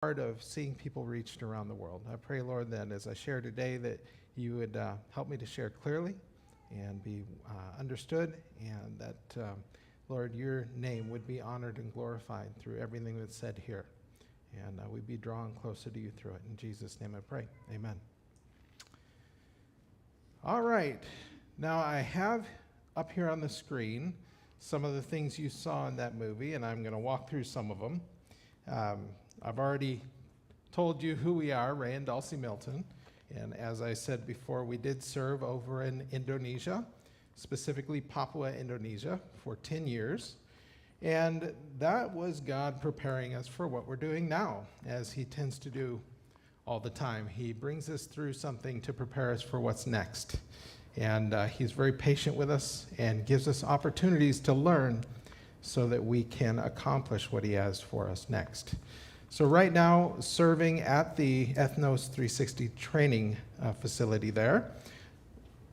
Part of seeing people reached around the world. I pray, Lord, that as I share today, that you would help me to share clearly and be understood, and that, Lord, your name would be honored and glorified through everything that's said here. And we'd be drawn closer to you through it. In Jesus' name I pray. Amen. All right. Now I have up here on the screen some of the things you saw in that movie, and I'm going to walk through some of them. I've already told you who we are, Ray and Dulcie Milton. And as I said before, we did serve over in Indonesia, specifically Papua, Indonesia, for 10 years. And that was God preparing us for what we're doing now, as he tends to do all the time. He brings us through something to prepare us for what's next. And he's very patient with us and gives us opportunities to learn so that we can accomplish what he has for us next. So right now, serving at the Ethnos 360 training facility there,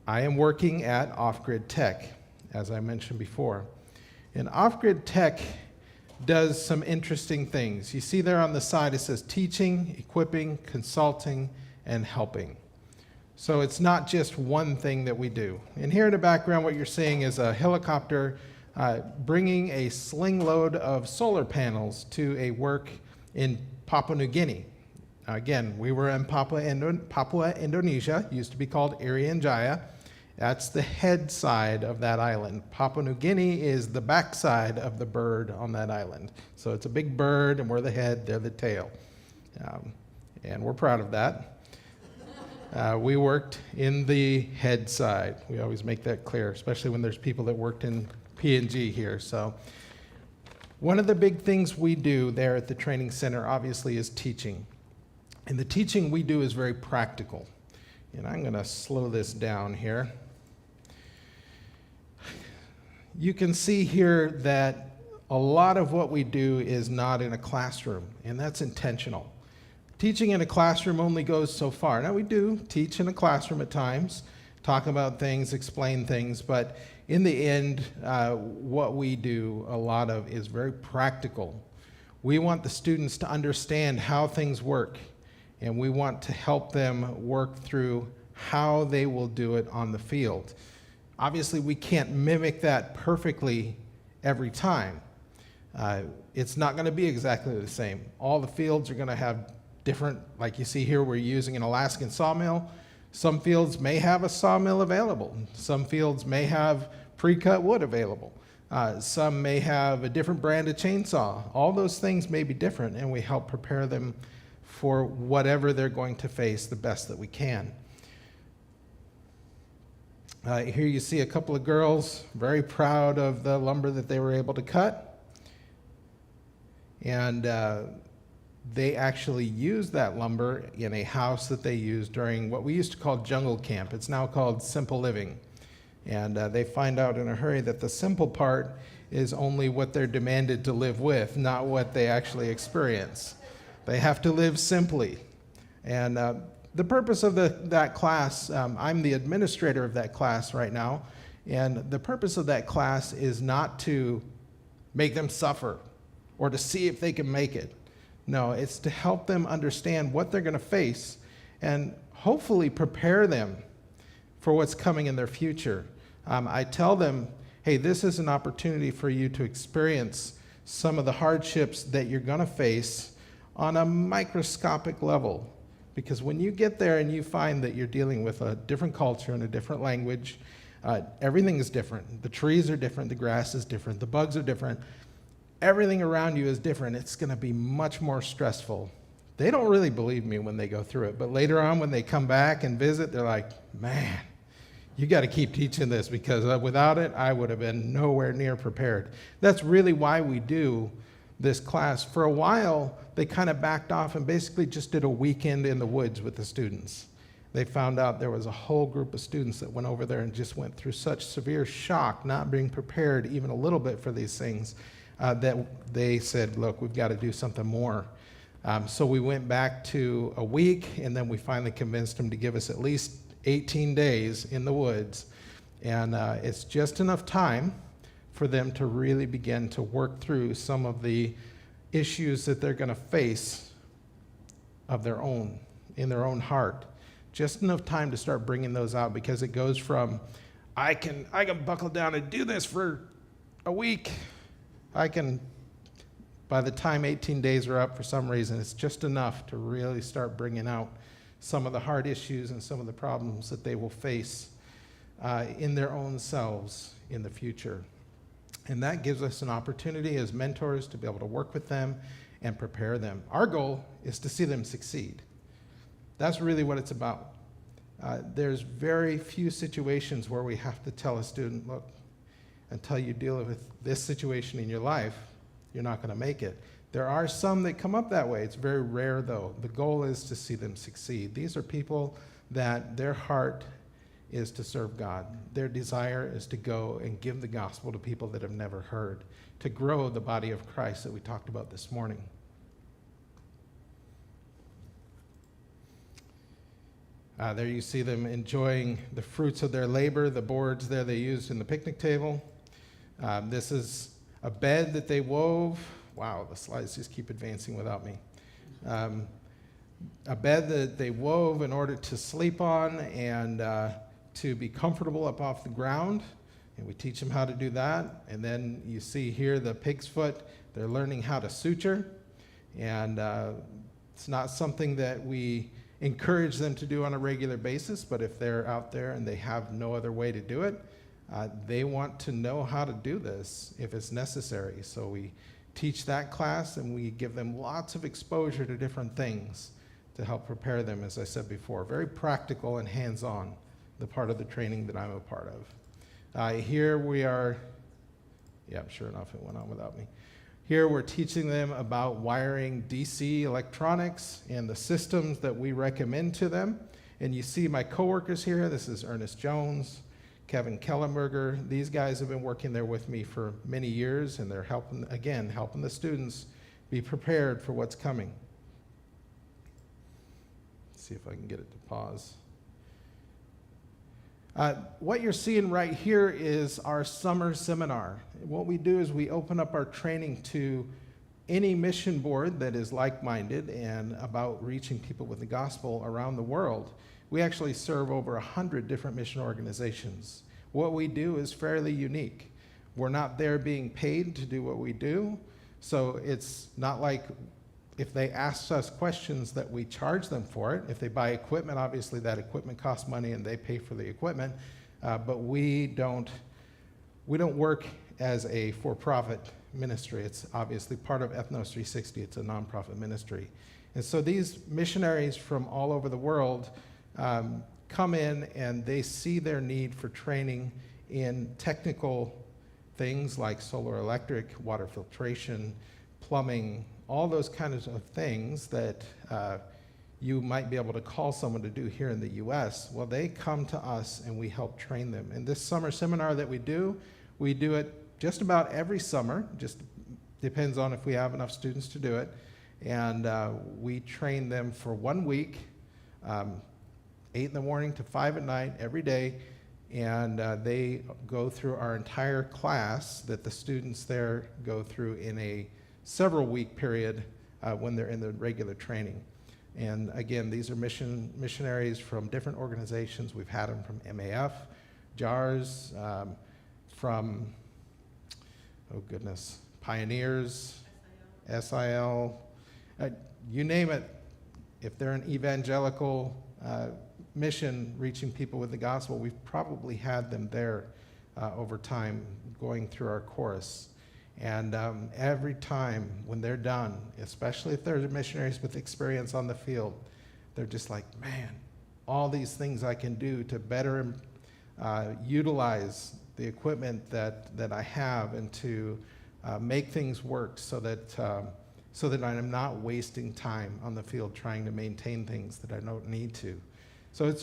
I am working at Off-Grid Tech, as I mentioned before. And Off-Grid Tech does some interesting things. You see there on the side, it says teaching, equipping, consulting, and helping. So it's not just one thing that we do. And here in the background, what you're seeing is a helicopter bringing a sling load of solar panels to a work in Papua New Guinea. Again, we were in Papua, Indonesia, used to be called Irian Jaya. That's the head side of that island. Papua New Guinea is the back side of the bird on that island. So it's a big bird, and we're the head, they're the tail. And we're proud of that. We worked in the head side. We always make that clear, especially when there's people that worked in P&G here. So one of the big things we do there at the training center, obviously, is teaching. And the teaching we do is very practical. And I'm going to slow this down here. You can see here that a lot of what we do is not in a classroom, and that's intentional. Teaching in a classroom only goes so far. Now, we do teach in a classroom at times, talk about things, explain things, but in the end, what we do a lot of is very practical. We want the students to understand how things work, and we want to help them work through how they will do it on the field. Obviously, we can't mimic that perfectly every time. It's not going to be exactly the same. All the fields are going to have different, like you see here, we're using an Alaskan sawmill. Some fields may have a sawmill available. Some fields may have pre-cut wood available. Some may have a different brand of chainsaw. All those things may be different, and we help prepare them for whatever they're going to face the best that we can. Here you see a couple of girls very proud of the lumber that they were able to cut. And they actually used that lumber in a house that they used during what we used to call jungle camp. It's now called simple living. And they find out in a hurry that the simple part is only what they're demanded to live with, not what they actually experience. They have to live simply. And the purpose of that class, I'm the administrator of that class right now, and the purpose of that class is not to make them suffer or to see if they can make it. No, it's to help them understand what they're going to face and hopefully prepare them for what's coming in their future. I tell them, hey, this is an opportunity for you to experience some of the hardships that you're going to face on a microscopic level. Because when you get there and you find that you're dealing with a different culture and a different language, everything is different. The trees are different, the grass is different, the bugs are different. Everything around you is different. It's going to be much more stressful. They don't really believe me when they go through it, but later on when they come back and visit, they're like, man, you got to keep teaching this, because without it, I would have been nowhere near prepared. That's really why we do this class. For a while, they kind of backed off and basically just did a weekend in the woods with the students. They found out there was a whole group of students that went over there and just went through such severe shock, not being prepared even a little bit for these things, that they said, look, we've got to do something more. So we went back to a week, and then we finally convinced them to give us at least 18 days in the woods. And it's just enough time for them to really begin to work through some of the issues that they're going to face of their own, in their own heart. Just enough time to start bringing those out, because it goes from, I can buckle down and do this for a week. By the time 18 days are up, for some reason, it's just enough to really start bringing out some of the hard issues and some of the problems that they will face in their own selves in the future. And that gives us an opportunity as mentors to be able to work with them and prepare them. Our goal is to see them succeed. That's really what it's about. There's very few situations where we have to tell a student, look, until you deal with this situation in your life, you're not going to make it. There are some that come up that way. It's very rare, though. The goal is to see them succeed. These are people that their heart is to serve God. Their desire is to go and give the gospel to people that have never heard, to grow the body of Christ that we talked about this morning. There you see them enjoying the fruits of their labor, the boards there they used in the picnic table. This is a bed that they wove. Wow, the slides just keep advancing without me. A bed that they wove in order to sleep on and to be comfortable up off the ground. And we teach them how to do that. And then you see here the pig's foot. They're learning how to suture. And it's not something that we encourage them to do on a regular basis, but if they're out there and they have no other way to do it, they want to know how to do this if it's necessary. So we teach that class, and we give them lots of exposure to different things to help prepare them, as I said before. Very practical and hands-on, the part of the training that I'm a part of. Here we are, yeah, sure enough, it went on without me. Here we're teaching them about wiring DC electronics and the systems that we recommend to them. And you see my coworkers here. This is Ernest Jones, Kevin Kellenberger. These guys have been working there with me for many years, and they're helping the students be prepared for what's coming. Let's see if I can get it to pause. What you're seeing right here is our summer seminar. What we do is we open up our training to any mission board that is like-minded and about reaching people with the gospel around the world. We actually serve over 100 different mission organizations. What we do is fairly unique. We're not there being paid to do what we do, so it's not like if they ask us questions that we charge them for it. If they buy equipment, obviously that equipment costs money and they pay for the equipment, but we don't work as a for-profit ministry. It's obviously part of Ethnos 360. It's a nonprofit ministry. And so these missionaries from all over the world come in and they see their need for training in technical things like solar electric, water filtration, plumbing, all those kinds of things that you might be able to call someone to do here in the U.S. Well, they come to us and we help train them. And this summer seminar that we do it just about every summer. Just depends on if we have enough students to do it. And we train them for 1 week, 8 in the morning to 5 at night every day. And they go through our entire class that the students there go through in a several-week period when they're in the regular training. And again, these are missionaries from different organizations. We've had them from MAF, JARS, from, oh goodness, Pioneers, SIL, you name it. If they're an evangelical mission reaching people with the gospel, we've probably had them there over time going through our course. And every time when they're done, especially if they're missionaries with experience on the field, they're just like, man, all these things I can do to better utilize the equipment that I have and to make things work so that I'm not wasting time on the field trying to maintain things that I don't need to. So it's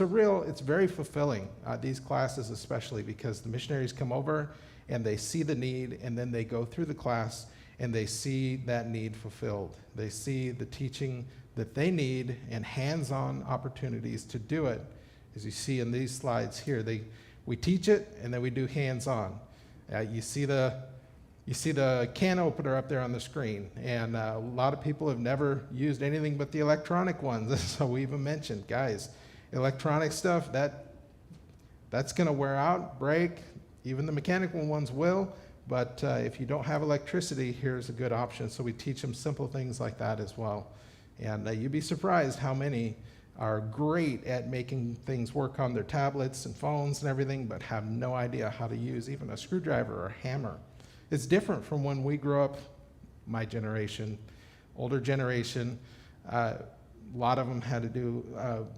very fulfilling, these classes especially, because the missionaries come over and they see the need, and then they go through the class and they see that need fulfilled. They see the teaching that they need and hands-on opportunities to do it. As you see in these slides here, we teach it and then we do hands-on. You see the You see the can opener up there on the screen, and a lot of people have never used anything but the electronic ones. So we even mentioned, guys, electronic stuff, that's going to wear out, break. Even the mechanical ones will, but if you don't have electricity, here's a good option. So we teach them simple things like that as well. And you'd be surprised how many are great at making things work on their tablets and phones and everything, but have no idea how to use even a screwdriver or a hammer. It's different from when we grew up, my generation, older generation. A lot of them had to do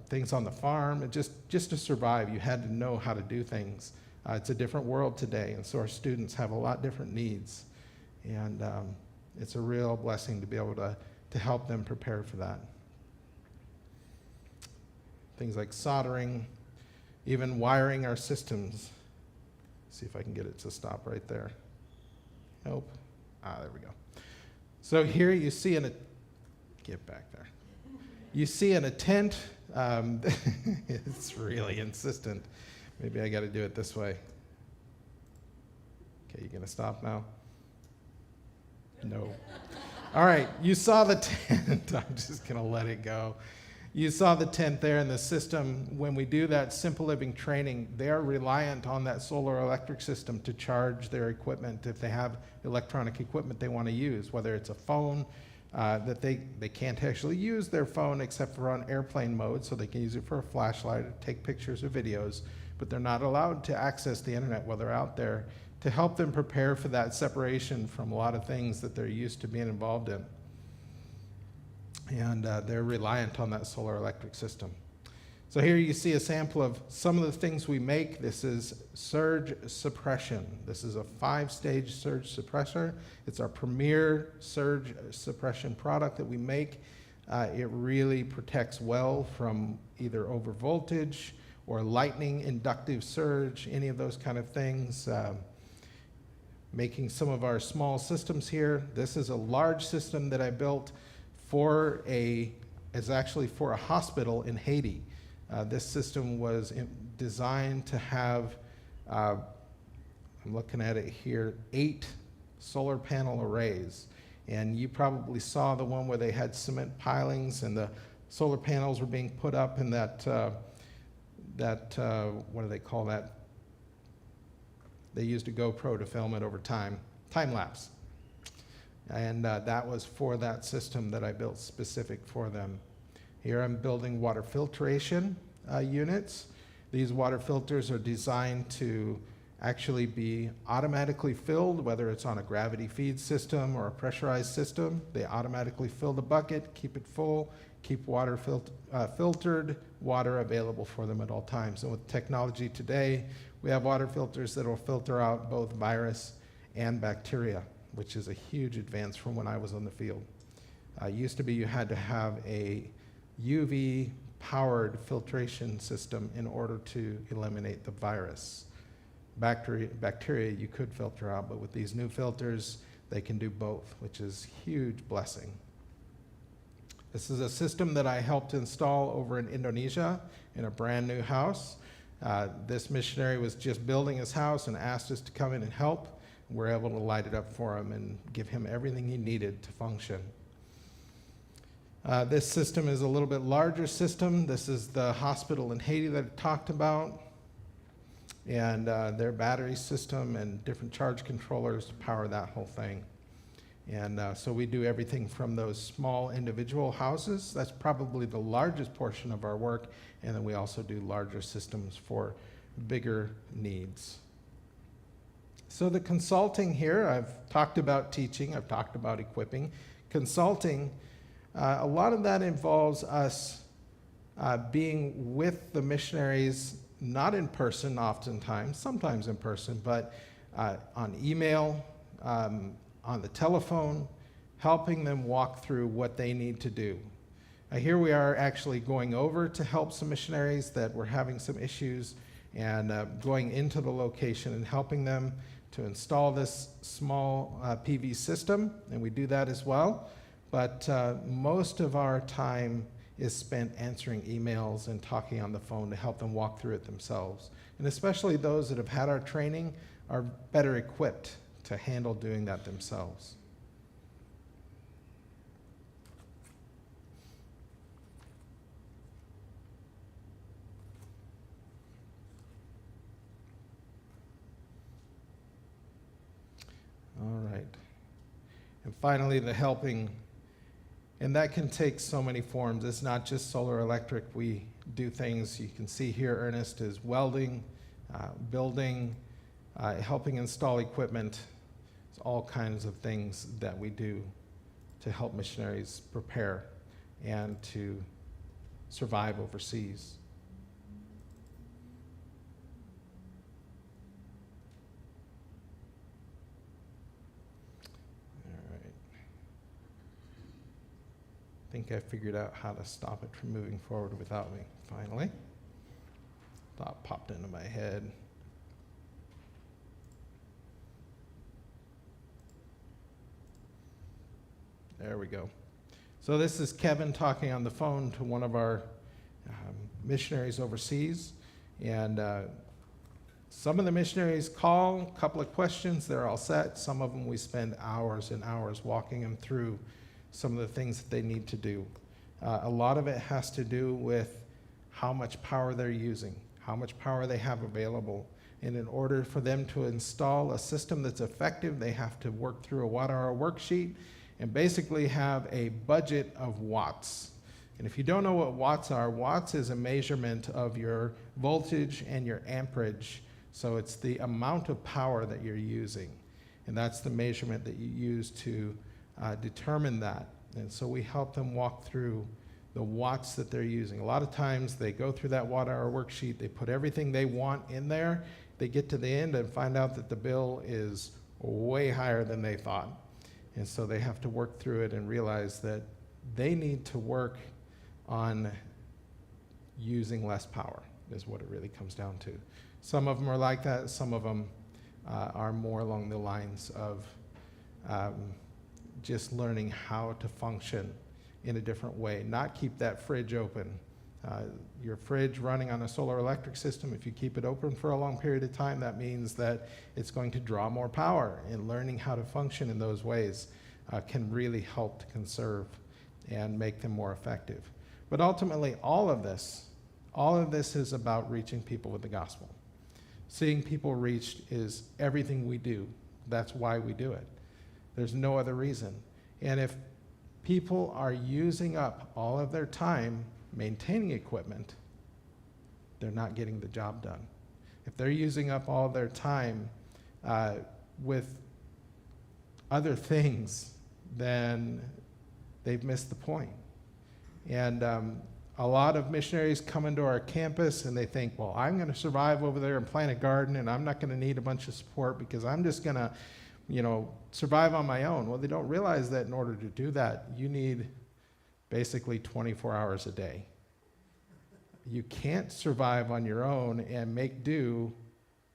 things on the farm. And just to survive, you had to know how to do things. It's a different world today, and so our students have a lot different needs. And it's a real blessing to be able to help them prepare for that. Things like soldering, even wiring our systems. See if I can get it to stop right there. Nope. There we go. So here you see get back there. You see in a tent, it's really insistent. Maybe I got to do it this way. Okay, you gonna stop now? No. All right, you saw the tent. I'm just gonna let it go. You saw the tent there in the system. When we do that simple living training, they are reliant on that solar electric system to charge their equipment if they have electronic equipment they want to use, whether it's a phone, that they can't actually use their phone except for on airplane mode, so they can use it for a flashlight or take pictures or videos, but they're not allowed to access the internet while they're out there, to help them prepare for that separation from a lot of things that they're used to being involved in. And they're reliant on that solar electric system. So here you see a sample of some of the things we make. This is surge suppression. This is a 5-stage surge suppressor. It's our premier surge suppression product that we make. It really protects well from either over voltage or lightning inductive surge, any of those kind of things. Making some of our small systems here. This is a large system that I built it's actually for a hospital in Haiti. This system was designed to have, I'm looking at it here, 8 solar panel arrays. And you probably saw the one where they had cement pilings and the solar panels were being put up in that, what do they call that? They used a GoPro to film it over time lapse. And that was for that system that I built specific for them. Here I'm building water filtration units. These water filters are designed to actually be automatically filled, whether it's on a gravity feed system or a pressurized system. They automatically fill the bucket, keep it full, keep water filtered, water available for them at all times. And with technology today, we have water filters that will filter out both virus and bacteria, which is a huge advance from when I was on the field. Used to be you had to have a UV-powered filtration system in order to eliminate the virus. Bacteria you could filter out, but with these new filters, they can do both, which is a huge blessing. This is a system that I helped install over in Indonesia in a brand new house. This missionary was just building his house and asked us to come in and help. We're able to light it up for him and give him everything he needed to function. This system is a little bit larger system. This is the hospital in Haiti that I talked about, and their battery system and different charge controllers to power that whole thing. And so we do everything from those small individual houses. That's probably the largest portion of our work, and then we also do larger systems for bigger needs. So the consulting here, I've talked about teaching, I've talked about equipping. Consulting, a lot of that involves us being with the missionaries, not in person oftentimes, sometimes in person, but on email, on the telephone, helping them walk through what they need to do. Here we are actually going over to help some missionaries that were having some issues and going into the location and helping them to install this small PV system, and we do that as well. But most of our time is spent answering emails and talking on the phone to help them walk through it themselves. And especially those that have had our training are better equipped to handle doing that themselves. All right. And finally, the helping. And that can take so many forms. It's not just solar electric. We do things, you can see here, Ernest is welding, building, helping install equipment. It's all kinds of things that we do to help missionaries prepare and to survive overseas. I think I figured out how to stop it from moving forward without me, finally. Thought popped into my head. There we go. So this is Kevin talking on the phone to one of our missionaries overseas. And some of the missionaries call, a couple of questions, they're all set. Some of them we spend hours and hours walking them through some of the things that they need to do. A lot of it has to do with how much power they're using, how much power they have available. And in order for them to install a system that's effective, they have to work through a watt-hour worksheet and basically have a budget of watts. And if you don't know what watts are, watts is a measurement of your voltage and your amperage. So it's the amount of power that you're using. And that's the measurement that you use to determine that. And so we help them walk through the watts that they're using. A lot of times they go through that watt-hour worksheet, they put everything they want in there, they get to the end and find out that the bill is way higher than they thought. And so they have to work through it and realize that they need to work on using less power, is what it really comes down to. Some of them are like that, some of them are more along the lines of just learning how to function in a different way, not keep that fridge open. Your fridge running on a solar electric system, if you keep it open for a long period of time, that means that it's going to draw more power, and learning how to function in those ways can really help to conserve and make them more effective. But ultimately, all of this is about reaching people with the gospel. Seeing people reached is everything we do. That's why we do it. There's no other reason. And if people are using up all of their time maintaining equipment, they're not getting the job done. If they're using up all their time with other things, then they've missed the point. And a lot of missionaries come into our campus and they think, well, I'm going to survive over there and plant a garden, and I'm not going to need a bunch of support because I'm just going to survive on my own. Well, they don't realize that in order to do that, you need basically 24 hours a day. You can't survive on your own and make do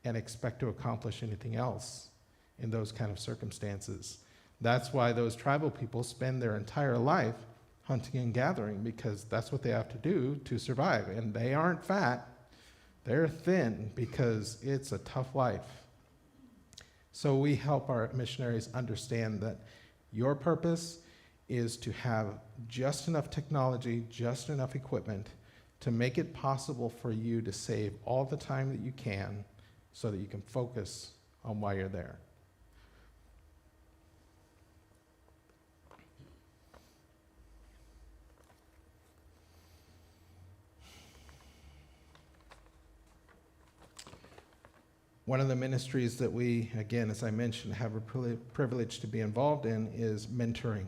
and expect to accomplish anything else in those kind of circumstances. That's why those tribal people spend their entire life hunting and gathering, because that's what they have to do to survive. And they aren't fat, they're thin, because it's a tough life. So we help our missionaries understand that your purpose is to have just enough technology, just enough equipment to make it possible for you to save all the time that you can so that you can focus on why you're there. One of the ministries that we, again, as I mentioned, have a privilege to be involved in is mentoring.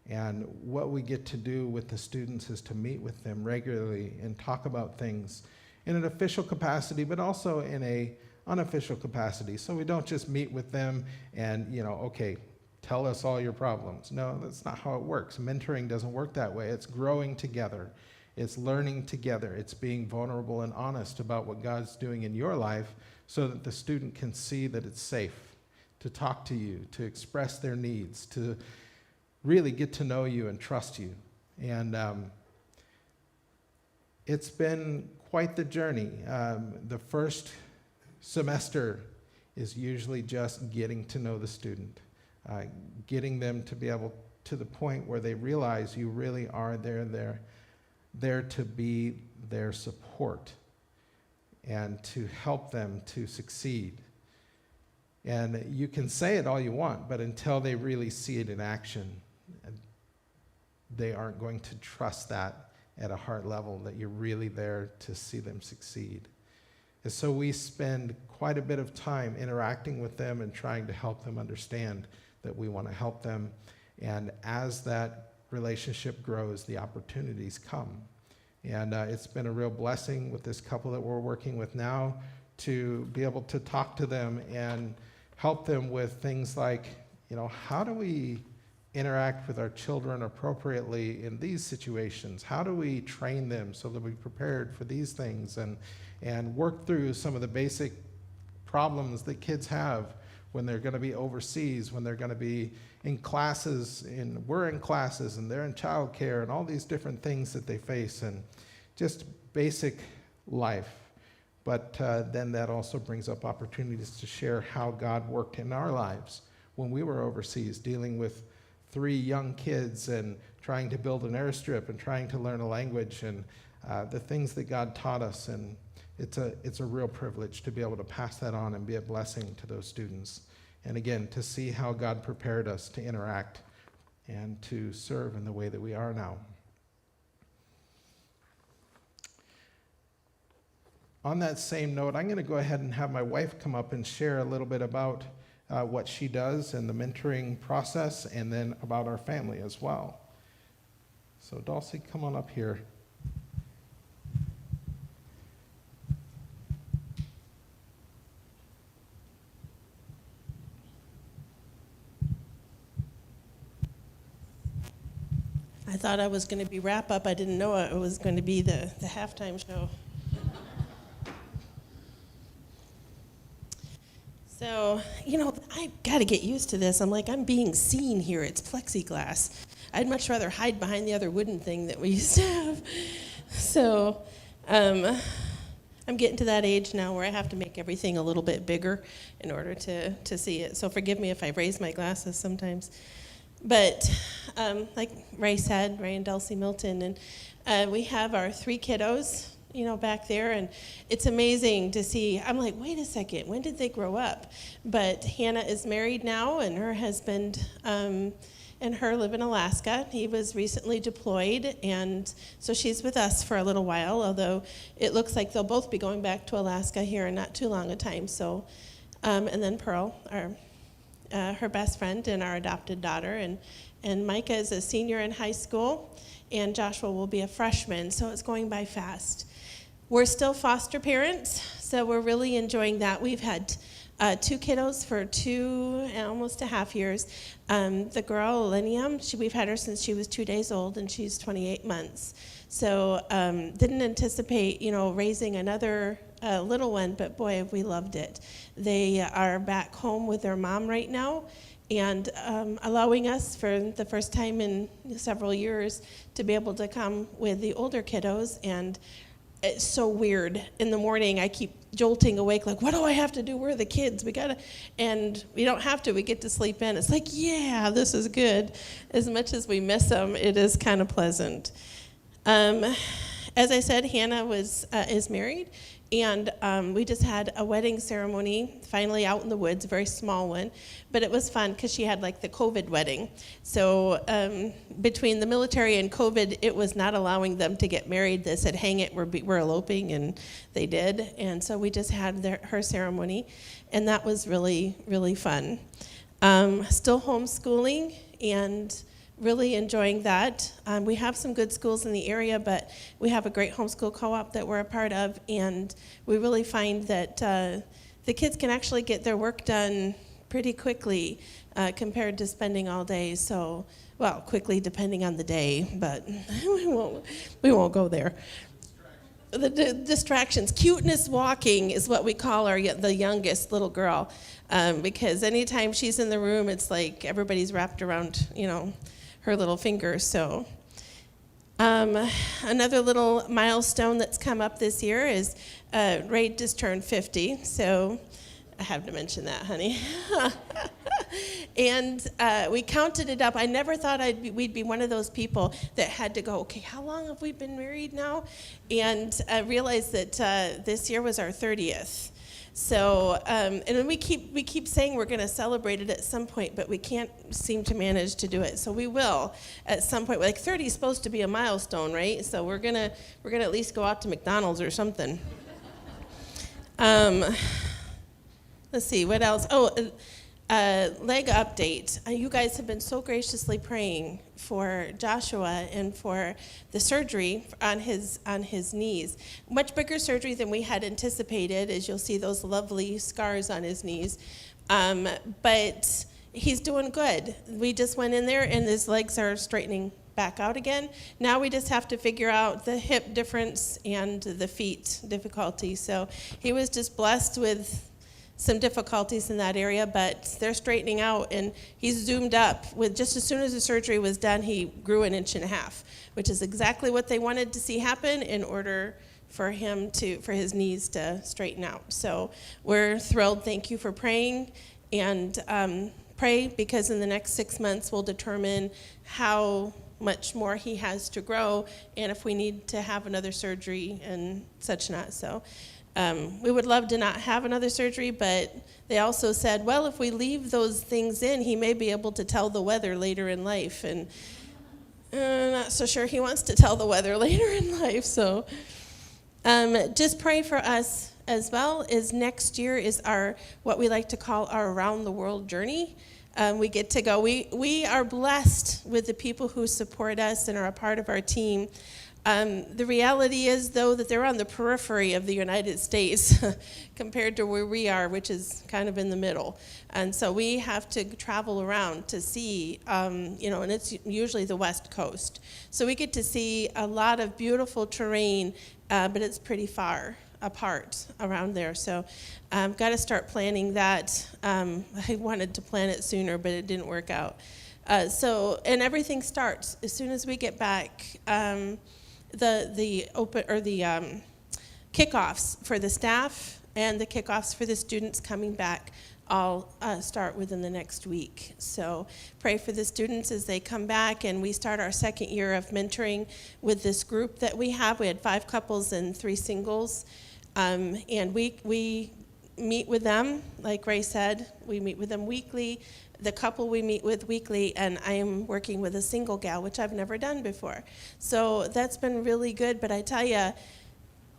And what we get to do with the students is to meet with them regularly and talk about things in an official capacity, but also in an unofficial capacity. So we don't just meet with them and, okay, tell us all your problems. No, that's not how it works. Mentoring doesn't work that way. It's growing together. It's learning together. It's being vulnerable and honest about what God's doing in your life so that the student can see that it's safe to talk to you, to express their needs, to really get to know you and trust you. And it's been quite the journey. The first semester is usually just getting to know the student, getting them to be able to the point where they realize you really are there to be their support and to help them to succeed. And you can say it all you want, but until they really see it in action, they aren't going to trust that at a heart level, that you're really there to see them succeed. And so we spend quite a bit of time interacting with them and trying to help them understand that we want to help them. And as that relationship grows, the opportunities come. And it's been a real blessing with this couple that we're working with now to be able to talk to them and help them with things like, how do we interact with our children appropriately in these situations? How do we train them so that we're prepared for these things, and work through some of the basic problems that kids have when they're going to be overseas, when they're going to be in classes, and we're in classes, and they're in childcare, and all these different things that they face, and just basic life. But then that also brings up opportunities to share how God worked in our lives when we were overseas, dealing with 3 young kids and trying to build an airstrip and trying to learn a language, and the things that God taught us. And it's a real privilege to be able to pass that on and be a blessing to those students. And again, to see how God prepared us to interact and to serve in the way that we are now. On that same note, I'm going to go ahead and have my wife come up and share a little bit about what she does and the mentoring process, and then about our family as well. So Dulcie, come on up here. I thought I was going to be wrap up. I didn't know it was going to be the halftime show. So, I got to get used to this. I'm being seen here. It's plexiglass. I'd much rather hide behind the other wooden thing that we used to have. So, I'm getting to that age now where I have to make everything a little bit bigger in order to see it. So forgive me if I raise my glasses sometimes. But like Ray said, Ray and Dulcie Milton, and we have our 3 kiddos, back there, and it's amazing to see. I'm like, wait a second, when did they grow up? But Hannah is married now, and her husband and her live in Alaska. He was recently deployed, and so she's with us for a little while, although it looks like they'll both be going back to Alaska here in not too long a time. So, and then Pearl, her best friend and our adopted daughter, and Micah is a senior in high school, and Joshua will be a freshman, so it's going by fast. We're still foster parents, so we're really enjoying that. We've had 2 kiddos for 2 and almost a half years. The girl, Linium, we've had her since she was 2 days old, and she's 28 months. So didn't anticipate, raising another little one, but boy, have we loved it. They are back home with their mom right now, and allowing us for the first time in several years to be able to come with the older kiddos. And it's so weird. In the morning, I keep jolting awake, like, what do I have to do? Where are the kids? And we don't have to. We get to sleep in. It's like, yeah, this is good. As much as we miss them, it is kind of pleasant. As I said, Hannah is married, and we just had a wedding ceremony, finally out in the woods, a very small one, but it was fun because she had like the COVID wedding. So between the military and COVID, it was not allowing them to get married. They said, hang it, we're eloping, and they did. And so we just had her ceremony, and that was really, really fun. Still homeschooling, and really enjoying that. We have some good schools in the area, but we have a great homeschool co-op that we're a part of, and we really find that the kids can actually get their work done pretty quickly compared to spending all day. So, well, quickly depending on the day, but we won't go there. The distractions. Cuteness walking is what we call the youngest little girl, because anytime she's in the room, it's like everybody's wrapped around, her little fingers. So another little milestone that's come up this year is Ray just turned 50. So I have to mention that, honey. And we counted it up. I never thought we'd be one of those people that had to go, okay, how long have we been married now? And I realized that this year was our 30th. So, and then we keep saying we're going to celebrate it at some point, but we can't seem to manage to do it. So we will at some point. Like 30 is supposed to be a milestone, right? So we're gonna at least go out to McDonald's or something. Let's see, what else? Oh, leg update. You guys have been so graciously praying for Joshua and for the surgery on his knees. Much bigger surgery than we had anticipated, as you'll see those lovely scars on his knees. But he's doing good. We just went in there and his legs are straightening back out again. Now we just have to figure out the hip difference and the feet difficulty. So he was just blessed with some difficulties in that area, but they're straightening out, and he's zoomed up. With just as soon as the surgery was done, he grew 1.5 inches, which is exactly what they wanted to see happen in order for his knees to straighten out. So we're thrilled. Thank you for praying, and pray, because in the next 6 months we'll determine how much more he has to grow, and if we need to have another surgery and such not. So we would love to not have another surgery, but they also said, well, if we leave those things in, he may be able to tell the weather later in life. And I'm not so sure he wants to tell the weather later in life. So just pray for us as well. Is next year is our, what we like to call our around the world journey. We get to go. We are blessed with the people who support us and are a part of our team. The reality is, though, that they're on the periphery of the United States compared to where we are, which is kind of in the middle. And so we have to travel around to see, and it's usually the West Coast. So we get to see a lot of beautiful terrain, but it's pretty far apart around there. So I've got to start planning that. I wanted to plan it sooner, but it didn't work out. And everything starts as soon as we get back. The kickoffs for the staff and the kickoffs for the students coming back all start within the next week. So pray for the students as they come back, and we start our second year of mentoring with this group that we have. We had 5 couples and 3 singles, and we meet with them. Like Ray said, we meet with them weekly. The couple we meet with weekly, and I am working with a single gal, which I've never done before. So that's been really good, but I tell you,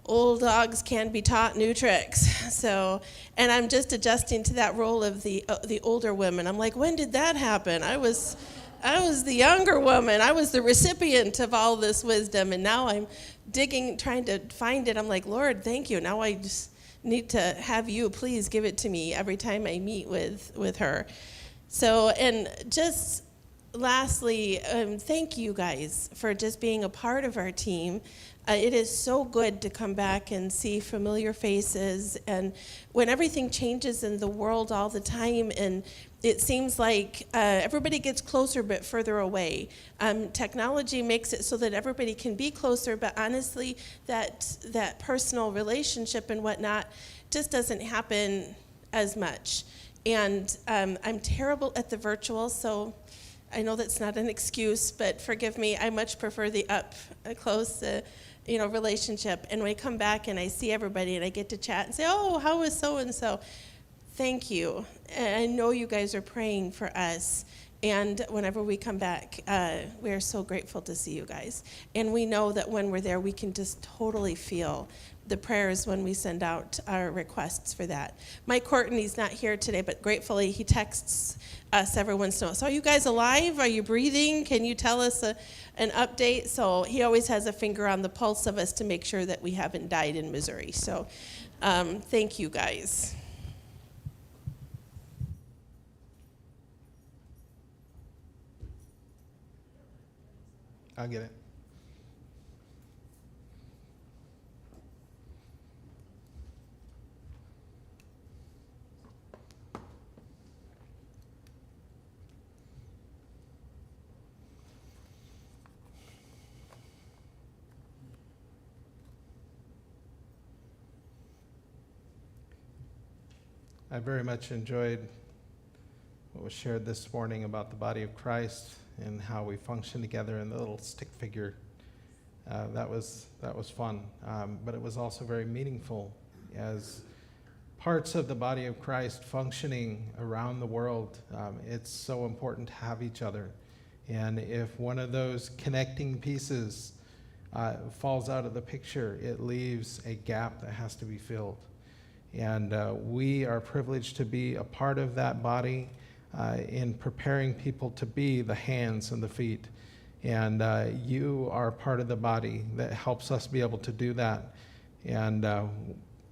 old dogs can be taught new tricks. So, and I'm just adjusting to that role of the older women. I'm like, when did that happen? I was the younger woman. I was the recipient of all this wisdom, and now I'm digging, trying to find it. I'm like, Lord, thank you. Now I just need to have you please give it to me every time I meet with her. So, and just lastly, thank you guys for just being a part of our team. It is so good to come back and see familiar faces, and when everything changes in the world all the time, and it seems like everybody gets closer but further away. Technology makes it so that everybody can be closer, but honestly, that personal relationship and whatnot just doesn't happen as much. And I'm terrible at the virtual, so I know that's not an excuse, but forgive me. I much prefer the up close, relationship. And when I come back and I see everybody and I get to chat and say, "Oh, how was so and so?" Thank you. And I know you guys are praying for us. And whenever we come back, we are so grateful to see you guys. And we know that when we're there, we can just totally feel the prayers when we send out our requests for that. Mike Courtney's not here today, but gratefully he texts us every once in a while. So are you guys alive? Are you breathing? Can you tell us an update? So he always has a finger on the pulse of us to make sure that we haven't died in Missouri. So thank you guys. I'll get it. I very much enjoyed what was shared this morning about the body of Christ and how we function together in the little stick figure. That was fun, but it was also very meaningful as parts of the body of Christ functioning around the world. It's so important to have each other. And if one of those connecting pieces falls out of the picture, it leaves a gap that has to be filled. And we are privileged to be a part of that body in preparing people to be the hands and the feet. And you are part of the body that helps us be able to do that. And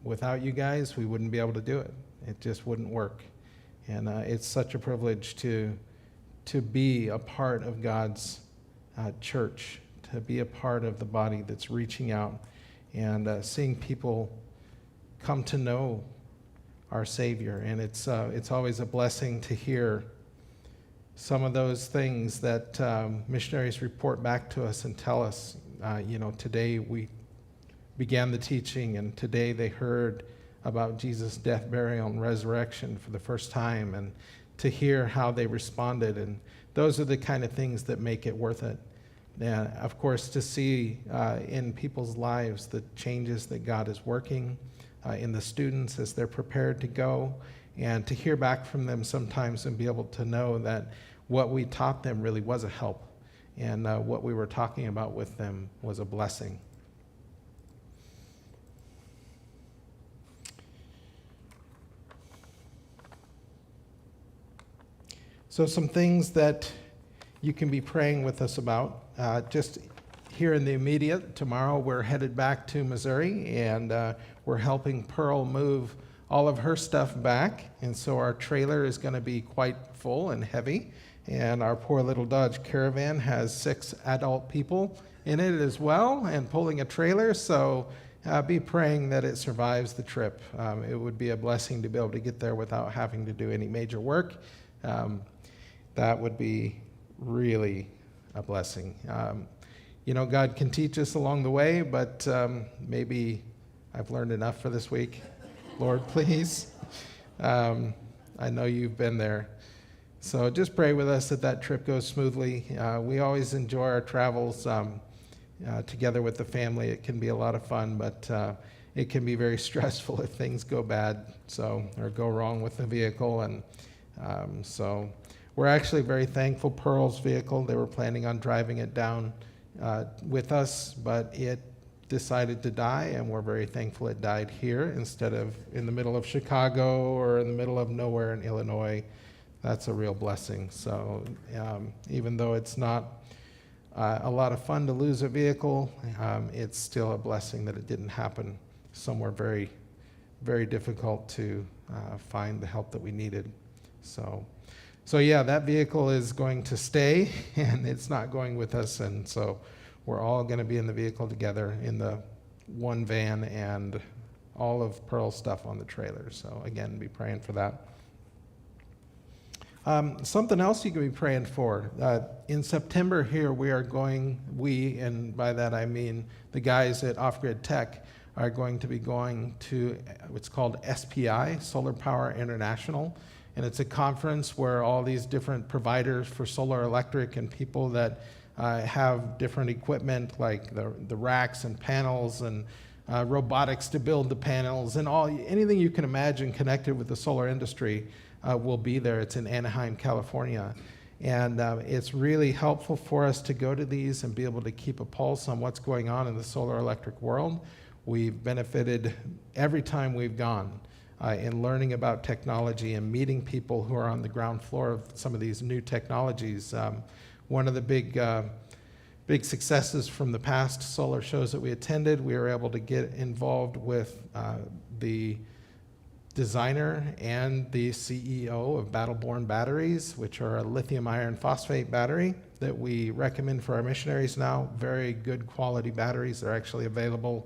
without you guys, we wouldn't be able to do it. It just wouldn't work. And it's such a privilege to be a part of God's church, to be a part of the body that's reaching out and seeing people come to know our Savior. And it's always a blessing to hear some of those things that missionaries report back to us and tell us. Today we began the teaching, and today they heard about Jesus' death, burial, and resurrection for the first time, and to hear how they responded. And those are the kind of things that make it worth it. And of course, to see in people's lives the changes that God is working in the students as they're prepared to go, and to hear back from them sometimes and be able to know that what we taught them really was a help, and what we were talking about with them was a blessing. So some things that you can be praying with us about. Just here in the immediate, tomorrow we're headed back to Missouri, and we're helping Pearl move all of her stuff back. And so our trailer is going to be quite full and heavy. And our poor little Dodge Caravan has 6 adult people in it as well and pulling a trailer. So be praying that it survives the trip. It would be a blessing to be able to get there without having to do any major work. That would be really a blessing. God can teach us along the way, but maybe I've learned enough for this week. Lord, please. I know you've been there. So just pray with us that trip goes smoothly. We always enjoy our travels together with the family. It can be a lot of fun, but it can be very stressful if things go bad or go wrong with the vehicle. And so we're actually very thankful. Pearl's vehicle, they were planning on driving it down with us, but it decided to die, and we're very thankful it died here instead of in the middle of Chicago or in the middle of nowhere in Illinois. That's a real blessing. So even though it's not a lot of fun to lose a vehicle, it's still a blessing that it didn't happen somewhere very, very difficult to find the help that we needed. So yeah, that vehicle is going to stay, and it's not going with us, and so we're all going to be in the vehicle together in the one van, and all of Pearl's stuff on the trailer. So again, be praying for that. Something else you can be praying for. In September here, and by that I mean the guys at Off Grid Tech, are going to be going to what's called SPI, Solar Power International. And it's a conference where all these different providers for solar electric and people that have different equipment like the racks and panels and robotics to build the panels and anything you can imagine connected with the solar industry will be there. It's in Anaheim, California. And it's really helpful for us to go to these and be able to keep a pulse on what's going on in the solar electric world. We've benefited every time we've gone in learning about technology and meeting people who are on the ground floor of some of these new technologies. One of the big successes from the past solar shows that we attended, we were able to get involved with the designer and the CEO of Battleborn Batteries, which are a lithium iron phosphate battery that we recommend for our missionaries now. Very good quality batteries. They're actually available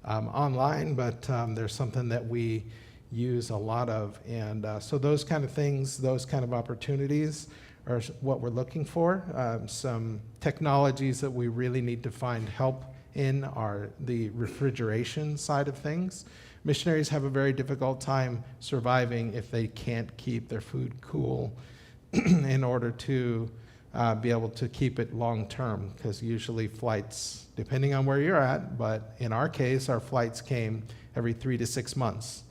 online, but they're something that we use a lot of. And so those kind of things, those kind of opportunities are what we're looking for. Some technologies that we really need to find help in are the refrigeration side of things. Missionaries have a very difficult time surviving if they can't keep their food cool in order to be able to keep it long term, because usually flights, depending on where you're at, but in our case, our flights came every 3 to 6 months.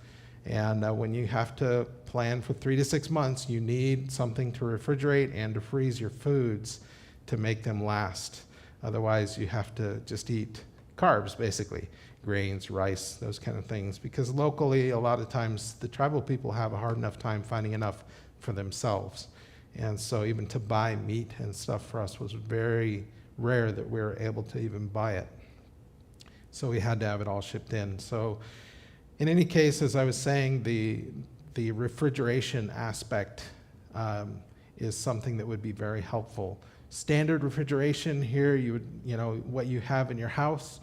And when you have to plan for 3 to 6 months, you need something to refrigerate and to freeze your foods to make them last. Otherwise, you have to just eat carbs, basically, grains, rice, those kind of things, because locally, a lot of times, the tribal people have a hard enough time finding enough for themselves. And so even to buy meat and stuff for us was very rare that we were able to even buy it. So we had to have it all shipped in. So in any case, as I was saying, the refrigeration aspect is something that would be very helpful. Standard refrigeration here, what you have in your house,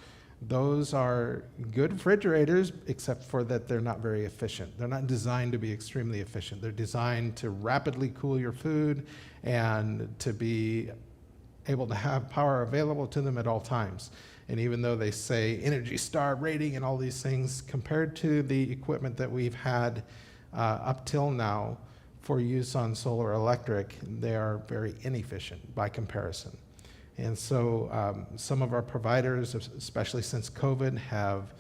those are good refrigerators, except for that they're not very efficient. They're not designed to be extremely efficient. They're designed to rapidly cool your food and to be able to have power available to them at all times. And even though they say Energy Star rating and all these things, compared to the equipment that we've had up till now for use on solar electric, they are very inefficient by comparison. And so some of our providers, especially since COVID, have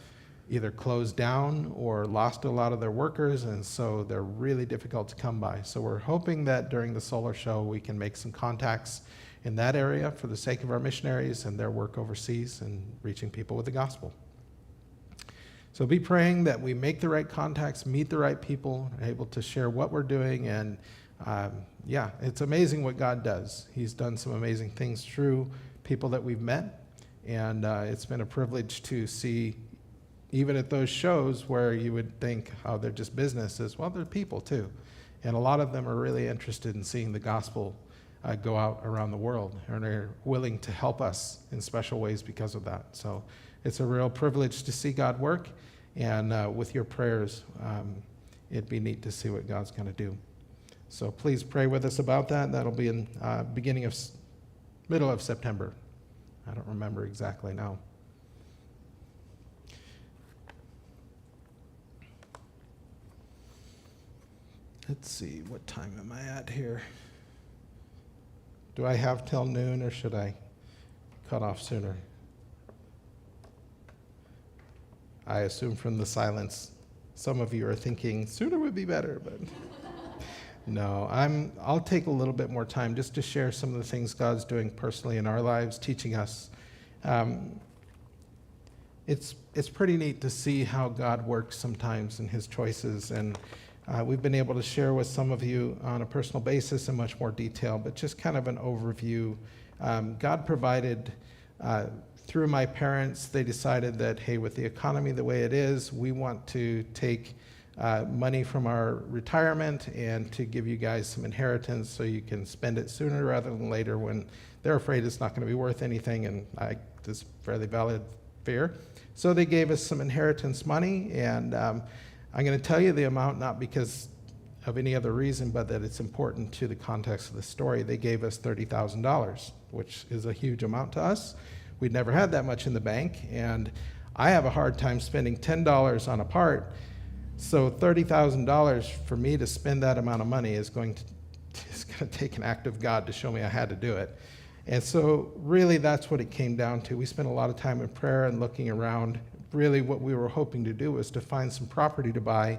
either closed down or lost a lot of their workers, and so they're really difficult to come by. So we're hoping that during the solar show we can make some contacts in that area for the sake of our missionaries and their work overseas and reaching people with the gospel. So be praying that we make the right contacts, meet the right people, able to share what we're doing, and it's amazing what God does. He's done some amazing things through people that we've met, and it's been a privilege to see, even at those shows where you would think, oh, they're just businesses. Well, they're people too, and a lot of them are really interested in seeing the gospel go out around the world, and are willing to help us in special ways because of that. So it's a real privilege to see God work, and with your prayers, it'd be neat to see what God's going to do. So please pray with us about that. That'll be in middle of September. I don't remember exactly now. Let's see, what time am I at here? Do I have till noon, or should I cut off sooner? I assume from the silence, some of you are thinking sooner would be better, but no, I'll take a little bit more time just to share some of the things God's doing personally in our lives, teaching us. It's pretty neat to see how God works sometimes in his choices, and we've been able to share with some of you on a personal basis in much more detail, but just kind of an overview. God provided through my parents. They decided that, hey, with the economy the way it is, we want to take money from our retirement and to give you guys some inheritance so you can spend it sooner rather than later when they're afraid it's not going to be worth anything, and this is fairly valid fear. So they gave us some inheritance money, and I'm going to tell you the amount not because of any other reason, but that it's important to the context of the story. They gave us $30,000, which is a huge amount to us. We'd never had that much in the bank, and I have a hard time spending $10 on a part. So $30,000 for me to spend that amount of money is going to take an act of God to show me I had to do it. And so really that's what it came down to. We spent a lot of time in prayer and looking around. Really what we were hoping to do was to find some property to buy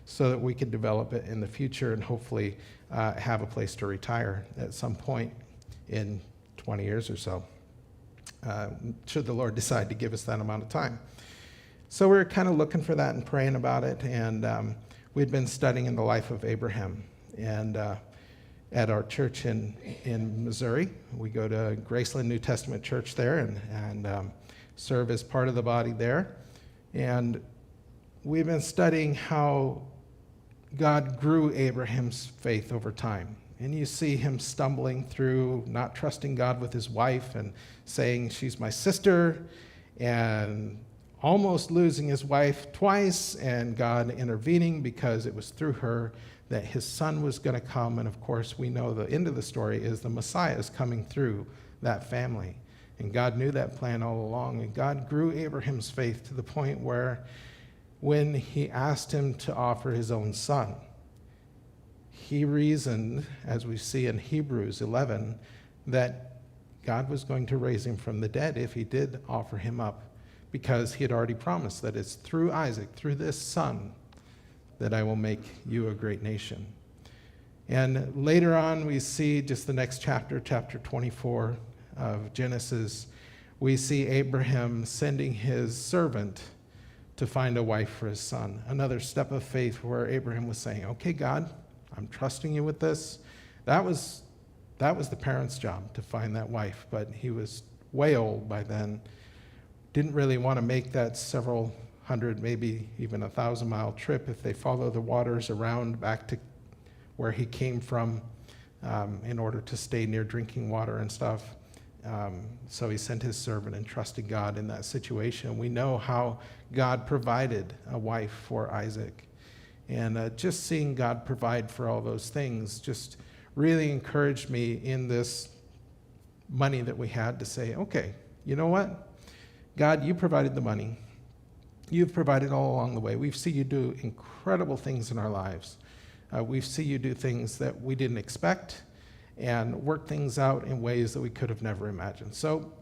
so that we could develop it in the future and hopefully have a place to retire at some point in 20 years or so, should the Lord decide to give us that amount of time. So we were kind of looking for that and praying about it, and we'd been studying in the life of Abraham. And at our church in Missouri, we go to Graceland New Testament Church there and serve as part of the body there. And we've been studying how God grew Abraham's faith over time. And you see him stumbling through, not trusting God with his wife and saying, she's my sister, and almost losing his wife twice, and God intervening because it was through her that his son was going to come. And of course, we know the end of the story is the Messiah is coming through that family. And God knew that plan all along. And God grew Abraham's faith to the point where when he asked him to offer his own son, he reasoned, as we see in Hebrews 11, that God was going to raise him from the dead if he did offer him up, because he had already promised that it's through Isaac, through this son, that I will make you a great nation. And later on, we see just the next chapter, chapter 24 of Genesis, we see Abraham sending his servant to find a wife for his son. Another step of faith where Abraham was saying, okay, God, I'm trusting you with this. That was the parents' job, to find that wife, but he was way old by then. Didn't really want to make that several hundred, maybe even 1,000-mile trip if they follow the waters around back to where he came from in order to stay near drinking water and stuff. So he sent his servant and trusted God in that situation. We know how God provided a wife for Isaac. And just seeing God provide for all those things just really encouraged me in this money that we had to say, okay, you know what? God, you provided the money. You've provided all along the way. We've seen you do incredible things in our lives. We've seen you do things that we didn't expect and work things out in ways that we could have never imagined. So,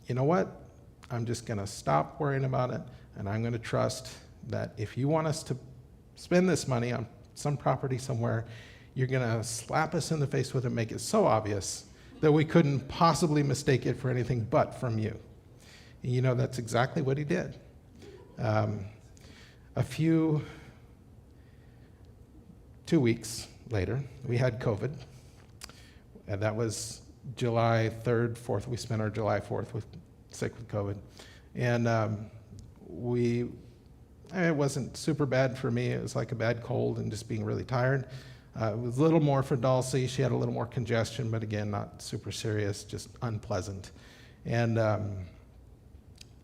you know what? I'm just going to stop worrying about it, and I'm going to trust that if you want us to spend this money on some property somewhere, you're going to slap us in the face with it, make it so obvious that we couldn't possibly mistake it for anything but from you. And you know, that's exactly what he did. 2 weeks later, we had COVID, and that was July 3rd, 4th. We spent our July 4th sick with COVID. And it wasn't super bad for me. It was like a bad cold and just being really tired. It was a little more for Dulcie. She had a little more congestion, but again, not super serious, just unpleasant. And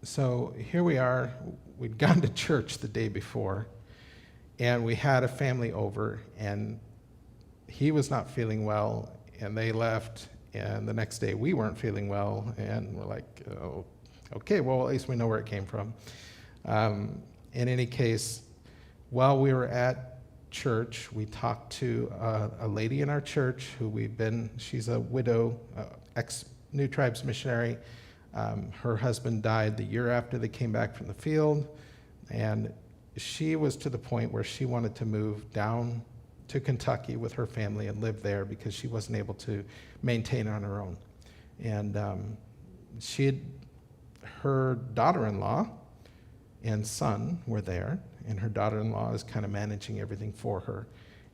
so here we are. We'd gone to church the day before, and we had a family over, and he was not feeling well, and they left, and the next day we weren't feeling well, and we're like, oh, okay, well, at least we know where it came from. In any case, while we were at church, we talked to a lady in our church who she's a widow, ex-New Tribes missionary. Her husband died the year after they came back from the field, and she was to the point where she wanted to move down to Kentucky with her family and live there because she wasn't able to maintain on her own. And her daughter-in-law and son were there, and her daughter-in-law is kind of managing everything for her.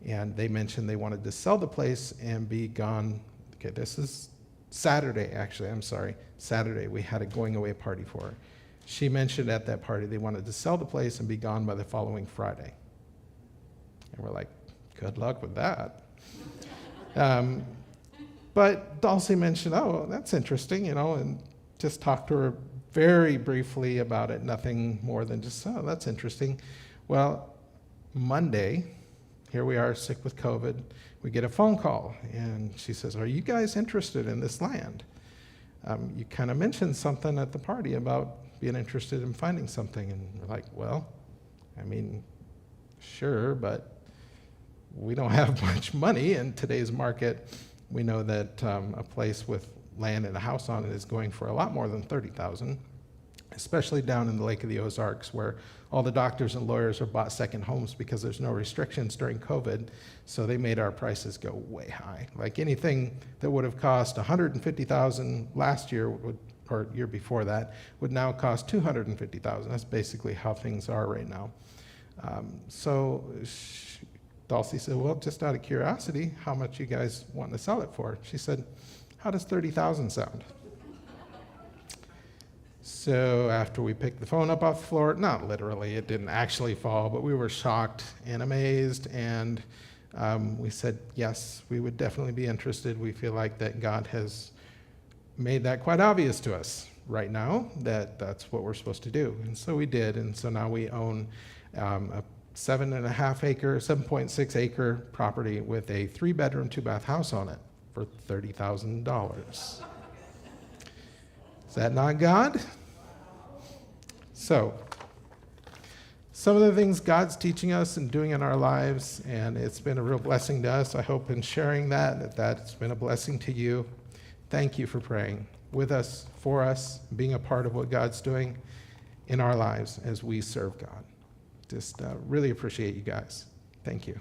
And they mentioned they wanted to sell the place and be gone. Okay, this is Saturday, actually, I'm sorry. Saturday, we had a going-away party for her. She mentioned at that party they wanted to sell the place and be gone by the following Friday. And we're like, good luck with that. But Dulcie mentioned, oh, that's interesting, and just talked to her very briefly about it, nothing more than just, oh, that's interesting. Well, Monday, here we are sick with COVID, we get a phone call, and she says, are you guys interested in this land? You kind of mentioned something at the party about being interested in finding something, and we're like, well, I mean, sure, but we don't have much money in today's market. We know that a place with land and a house on it is going for a lot more than $30,000, especially down in the Lake of the Ozarks, where all the doctors and lawyers have bought second homes because there's no restrictions during COVID, so they made our prices go way high. Like anything that would have cost $150,000 last year, or year before that, would now cost $250,000. That's basically how things are right now. Dulcie said, well, just out of curiosity, how much you guys want to sell it for? She said, how does $30,000 sound? So after we picked the phone up off the floor, not literally, it didn't actually fall, but we were shocked and amazed, and we said, yes, we would definitely be interested. We feel like that God has made that quite obvious to us right now, that that's what we're supposed to do. And so we did, and so now we own a 7.6 acre property with a 3-bedroom, 2-bath house on it for $30,000. Is that not God? So, some of the things God's teaching us and doing in our lives, and it's been a real blessing to us. I hope in sharing that's been a blessing to you. Thank you for praying with us, for us, being a part of what God's doing in our lives as we serve God. Just really appreciate you guys. Thank you.